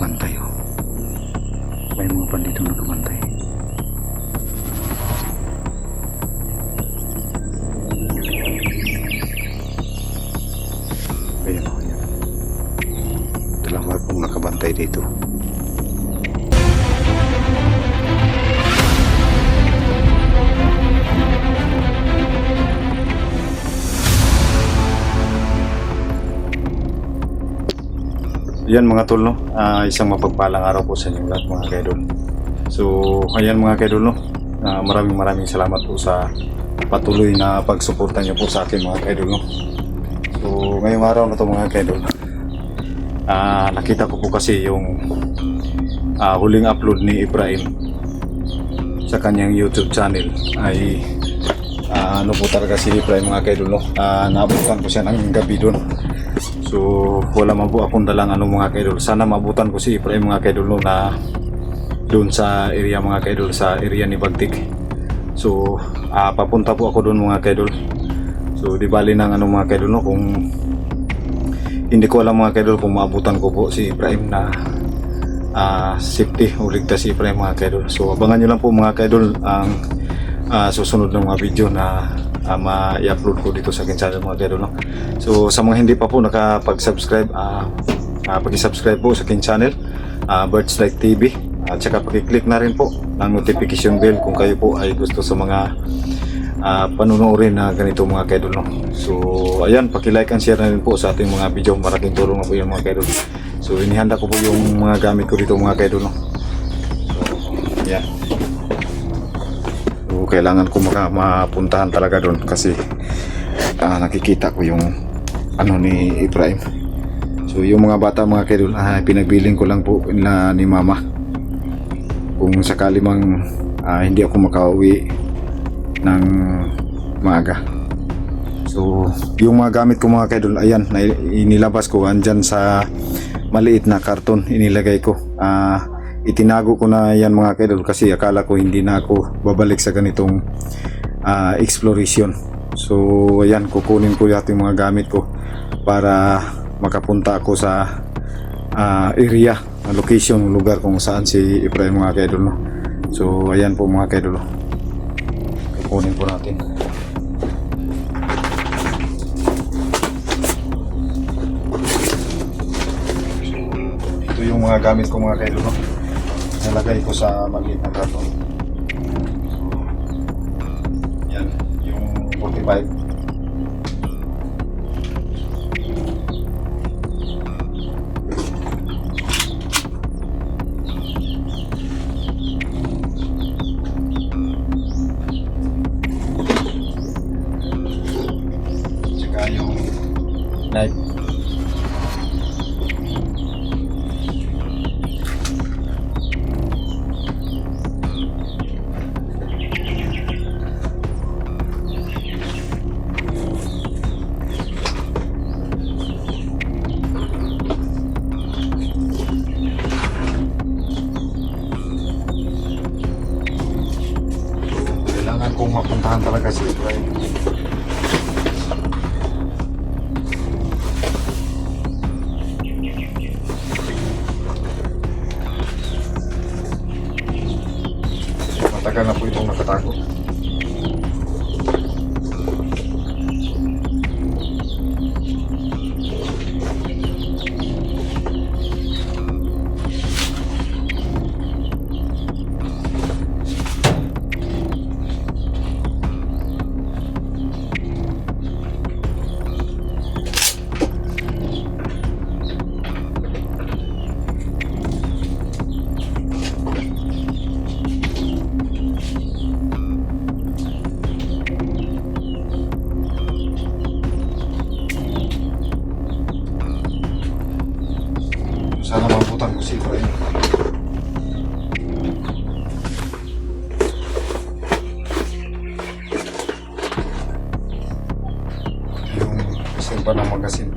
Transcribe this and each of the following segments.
nakabantay oh. May mga bandito nakabantay. Ayun oh, yan. Dalawa pong nakabantay dito. Yan mga tol no, isang mapagpalang araw po sa inyo lahat mga kaidol. So ayan mga kaidol no, maraming salamat po sa patuloy na pagsuporta niyo po sa akin mga kaidol no. So ngayong araw na to mga kaidol, nakita ko po kasi yung huling upload ni Ibrahim sa kanyang YouTube channel ay ano po talaga si Ibrahim mga kaidol no, naabutan ko siya ng gabi doon. So wala man po akong dalang mga kaidol. Sana mabutan ko si Ibrahim mga kaidol no, na doon sa area mga kaidol, sa area ni Bagtik. So papunta po ako doon mga kaidol. So di bali ng mga kaidol no, kung hindi ko alam mga kaidol kung maabutan ko po si Ibrahim na safety o ligtas si Ibrahim mga kaidol. So abangan nyo lang po mga kaidol ang susunod ng mga video na ma-i-upload ko dito sa akin channel mga kaidol no? So sa mga hindi pa po nakapag-subscribe, pag-subscribe po sa akin channel, Birds Like TV, at saka pag-click na rin po ng notification bell kung kayo po ay gusto sa mga panunuorin na ganito mga kaidol no? So ayan, paki-like and share na rin po sa ating mga video, malaking tulong na po yan mga kaidol. So inihanda ko po yung mga gamit ko dito mga kaidol no? So yan, kailangan ko mapuntahan talaga doon kasi nakikita ko yung ni Ibrahim. So yung mga bata mga kaidol, pinagbiling ko lang po na ni mama kung sakali mang hindi ako makauwi ng maaga. So yung mga gamit ko mga kaidol, ayan, inilabas ko andyan sa maliit na karton, inilagay ko. Itinago ko na yan mga kaidol kasi akala ko hindi na ako babalik sa ganitong exploration. So ayan, kukunin ko yung mga gamit ko para makapunta ako sa area, location, lugar kung saan si Ibrahim mga kaidol no? So ayan po mga kaidol, kukunin po natin. Ito yung mga gamit ko mga kaidol no? Nalagay ko sa maliit na karton. Yan, yung 45. Tsaka yung knife. Kung mapuntahan talaga si Ibrahim. Matagal na po itong nakatago. Sana mabutan ko si Ibrahim. Yung isimpa ng magasin.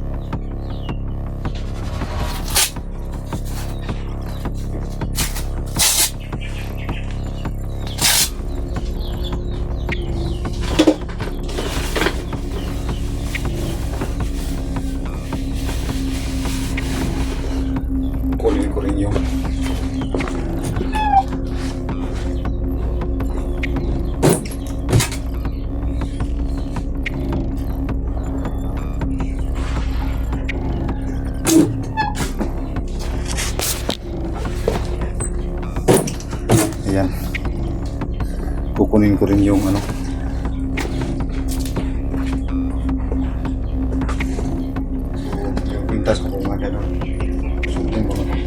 Kunin ko rin rin yung ayan, kukunin ko rin yung ano, yung pintas ko kung mga ganun. Suntin ko na.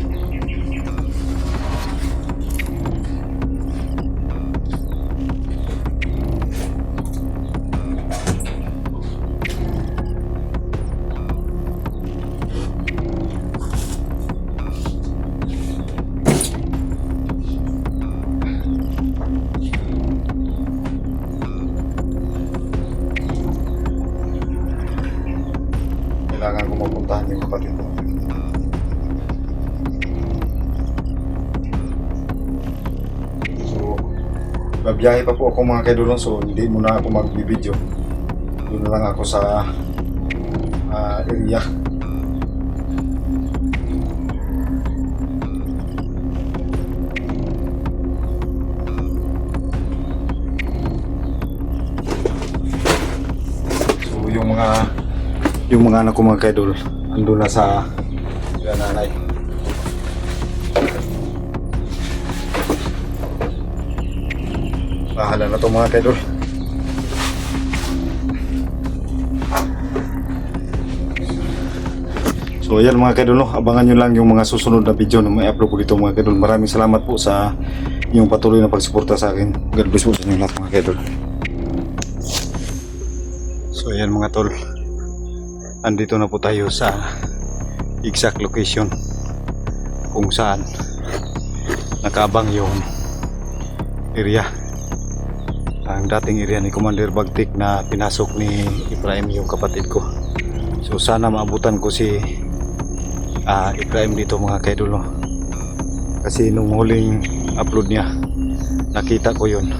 Kailangan ko mapuntahan yung kapatid ko. So, babiyahe pa po ako mga kaidolon, so hindi muna ako mag-video. Doon na lang ako sa area. So, yung mga anak ko mga kaidol, andun na sa nanay. Bahala na to mga kaidol. So ayan mga kaidol, no? Abangan nyo lang yung mga susunod na video na may upload ko dito mga kaidol. Maraming salamat po sa inyong patuloy na pagsuporta sa akin. God bless po sa inyo lahat mga kaidol. So ayan mga tol, andito na po tayo sa exact location kung saan nakaabang yung area, ang dating area ni Commander Bagtik na pinasok ni Efraim yung kapatid ko. So sana maabutan ko si Efraim dito mga kaidol, no? Kasi nung huling upload niya nakita ko yun,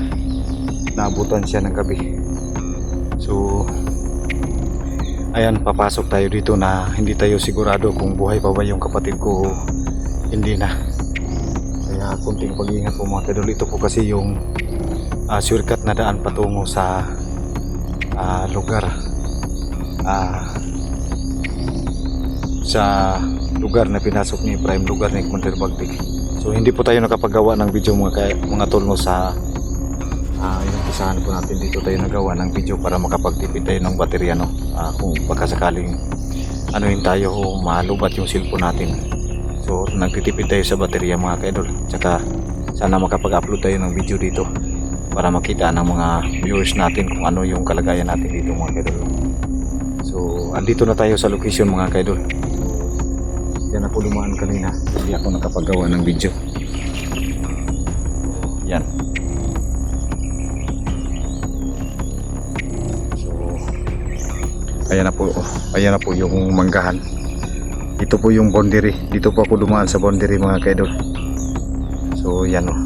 naabutan siya ng gabi. So ayan, papasok tayo dito na hindi tayo sigurado kung buhay pa ba yung kapatid ko o hindi na. Kaya kunting pag-iingat po mga kaidol. Ito po kasi yung shortcut na daan patungo sa lugar na pinasok ni Efraim, lugar ni Commander Bagtik. So hindi po tayo nakapagawa ng video mga tol, no, sa inumpisahan po natin dito tayo nagawa ng video para makapagtipid tayo ng baterya, no? Kung baka sakaling anuhin tayo o malubat yung cellphone natin. So nagtitipid tayo sa baterya mga kaidol. Tsaka sana makapag-upload tayo ng video dito para makita ng mga viewers natin kung ano yung kalagayan natin dito mga kaidol. So andito na tayo sa location mga kaidol. So yan ako dumaan kanina, hindi ako nakapagawa ng video. Yan. Ayan na po yung manggahan. Ito po yung boundary. Dito po ako dumaan sa boundary mga kaidol. So yan, oh.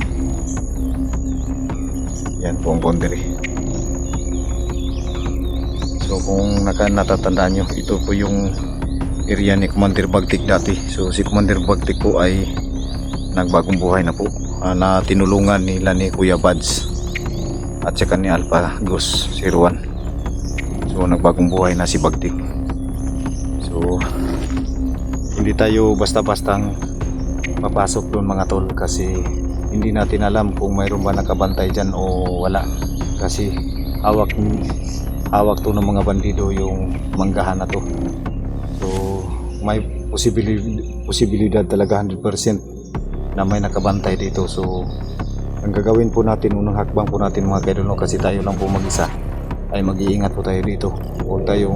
Yan po ang boundary. So kung natatandaan nyo, ito po yung area ni Commander Bagtik dati. So si Commander Bagtik po ay nagbagong buhay na po, na tinulungan nila ni Kuya Bads at saka ni Alpha Gus 01. So nagbagong buhay na si Bagtik. So hindi tayo basta-bastang papasok doon mga tol, kasi hindi natin alam kung mayroon ba nakabantay dyan o wala, kasi hawak to ng mga bandido yung manggahan na to. So may posibilidad talaga 100% na may nakabantay dito. So ang gagawin po natin, unang hakbang po natin mga kaidol, no, kasi tayo lang po mag-isa, ay mag-iingat po tayo dito. Huwag tayo,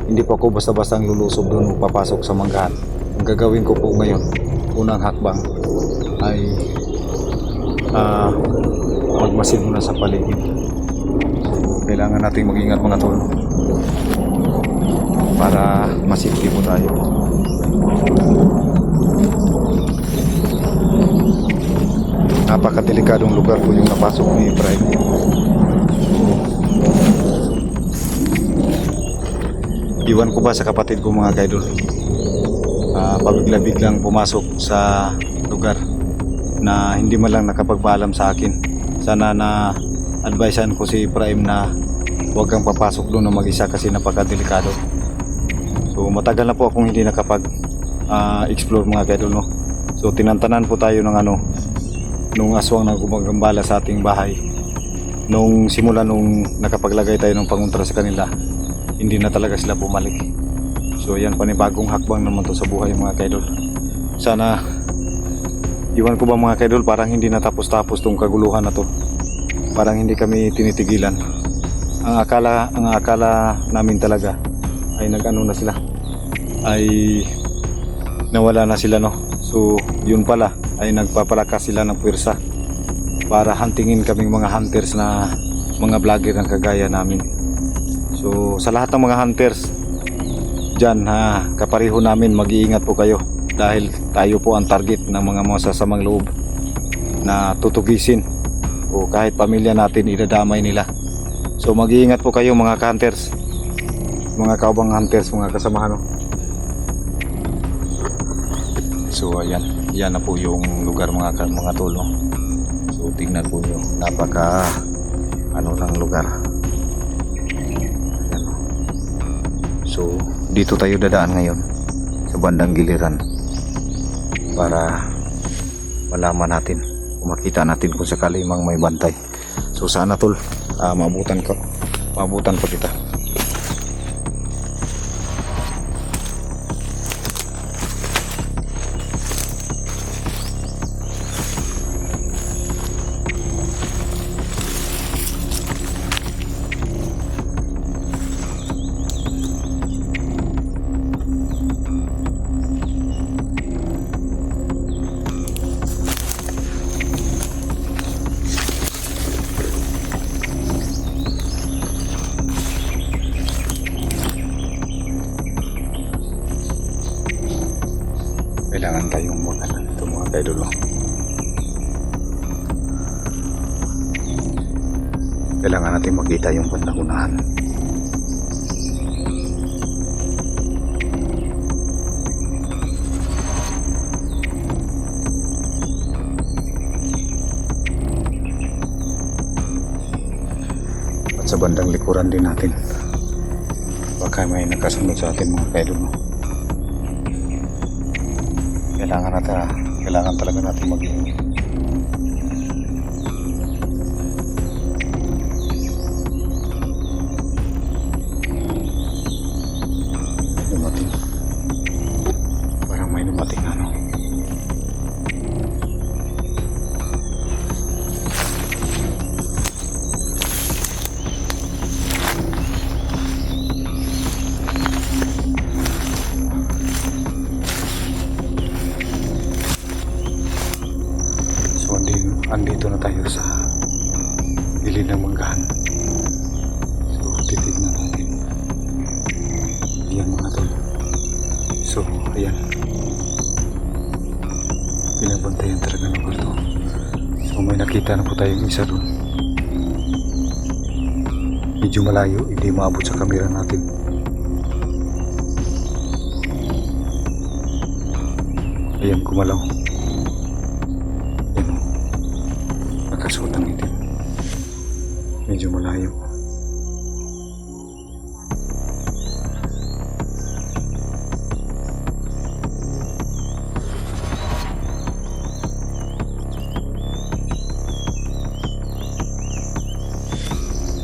hindi po ako basta-basta ang lulusob doon papasok sa manggahan. Ang gagawin ko po ngayon, unang hakbang ay magmasid muna sa paligid. So kailangan nating mag-ingat mga tol para masafety po tayo. Napakadelikadong lugar po yung napasok ni Efraim. Iwan ko ba sa kapatid ko mga kaidol, pabigla-biglang pumasok sa lugar na hindi man lang nakapagpaalam sa akin. Sana na advisean ko si Ibrahim na huwag kang papasok doon na mag-isa kasi napakadelikado. So matagal na po akong hindi nakapag explore mga kaidol, no. So tinantanan po tayo ng nung aswang na gumagambala sa ating bahay. Nung simula nung nakapaglagay tayo ng pangontra sa kanila, hindi na talaga sila bumalik. So yan, panibagong hakbang naman to sa buhay mga kaidol. Sana, iwan ko ba mga kaidol, parang hindi natapos-tapos tong kaguluhan na to. Parang hindi kami tinitigilan. Ang akala namin talaga ay nag-ano na sila, ay nawala na sila, no. So yun pala ay nagpapalakas sila ng puwersa para huntingin kaming mga hunters na mga vlogger ng kagaya namin. So sa lahat ng mga hunters dyan, kapareho namin, mag-iingat po kayo dahil tayo po ang target ng mga masasamang loob na tutugisin o kahit pamilya natin idadamay nila. So mag-iingat po kayo mga hunters, mga kaubang hunters, mga kasamahan, no? So ayan, yan na po yung lugar mga tol, no? So tingnan po nyo, napaka ng lugar. Ayan, no? So dito tayo dadaan ngayon sa bandang giliran para malaman natin, makita natin kung sakali mang may bantay. So sana tol, maabutan pa kita. Kailangan tayong magalan ito mga kaidol, no? Kailangan natin makita yung bandang unahan. At sa bandang likuran din natin, baka may nakasunod sa atin mga kaidol, no? Kailangan talaga natin mag-iingat. Dumating. Parang may dumating, ano. Andito na tayo sa gilid ng manggahan. So titignan natin. Ayan mga tol. So ayan, pinabantayan talaga ng gusto. So may nakita na po tayong isa doon. Medyo malayo, hindi maabot sa kamera natin. Ayan, kumalaw. Nakasuot ang itim. Medyo malayo.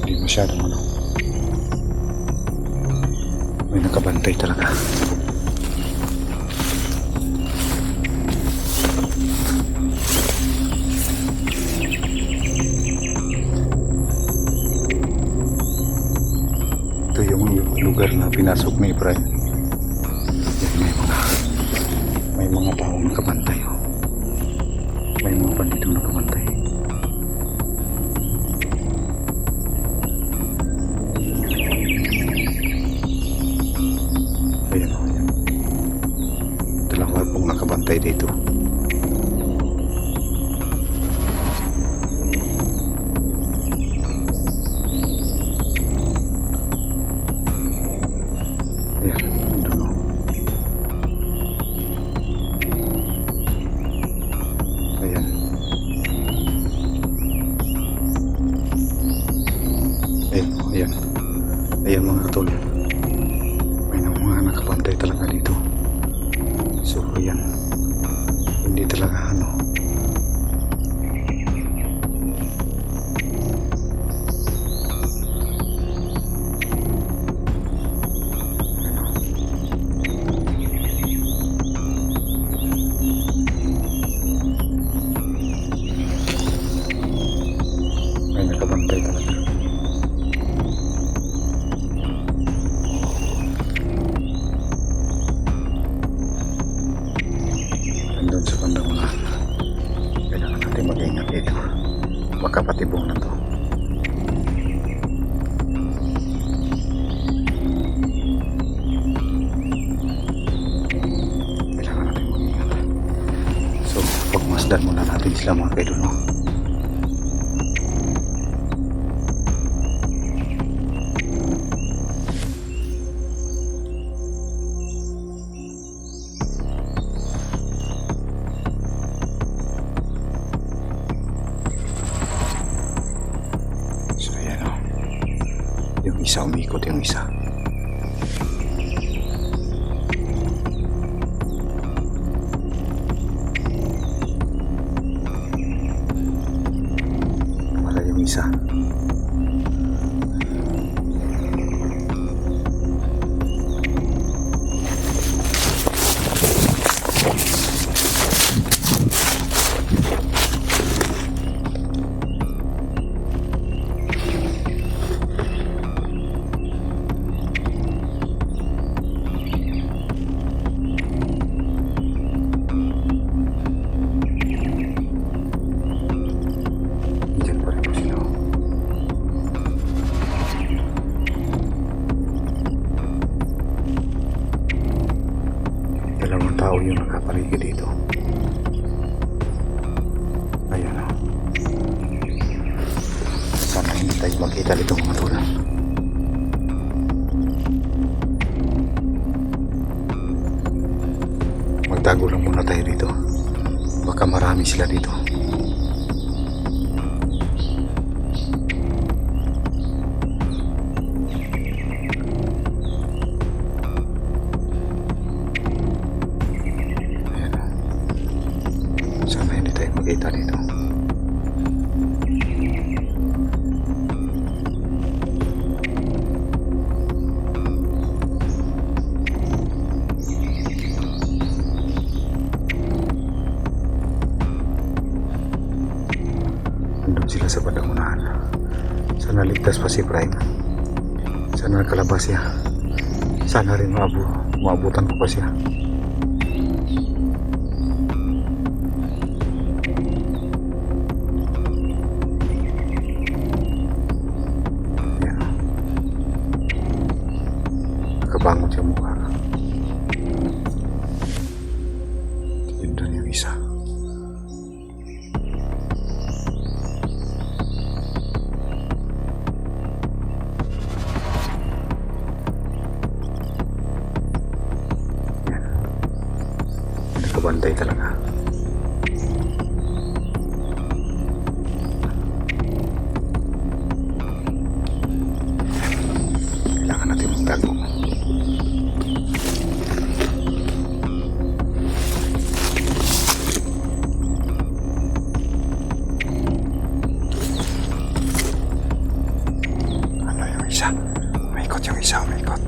Hindi masyadong may nakabantay talaga. Ito yung lugar na pinasok ni Ibrahim. May mga taong nakabantay, oh. May mga bandito nakabantay. Ayan, oh, ayan. Dalawa pong nakabantay dito. Ayan. Dito. Baka patibong na to. Kailangan natin mag-ingat. So, pagmasdan muna natin sila mga kaidol, no? So, ayan, no? Yung isa umikot, yung isa. Wala yung isa. Diyan pa rin po sila. Dalawang tao yung nakapaligid dito. Ayan, o. Sana hindi tayo makita dito mga tulan. Magtago lang muna tayo dito. Baka marami sila dito. Ayan, o. Sana hindi tayo makita dito. Nandun sila sa bandang unahan. Sana ligtas pa si Prime. Sana nakalabas siya. Sana rin maabutan ko pa siya. Ayan, o. Nakabangon siya mukha. Yun doon yung isa. Nakabantay talaga. Kailangan natin magtago. Ano yung isa? Umaikot yung isa, umaikot.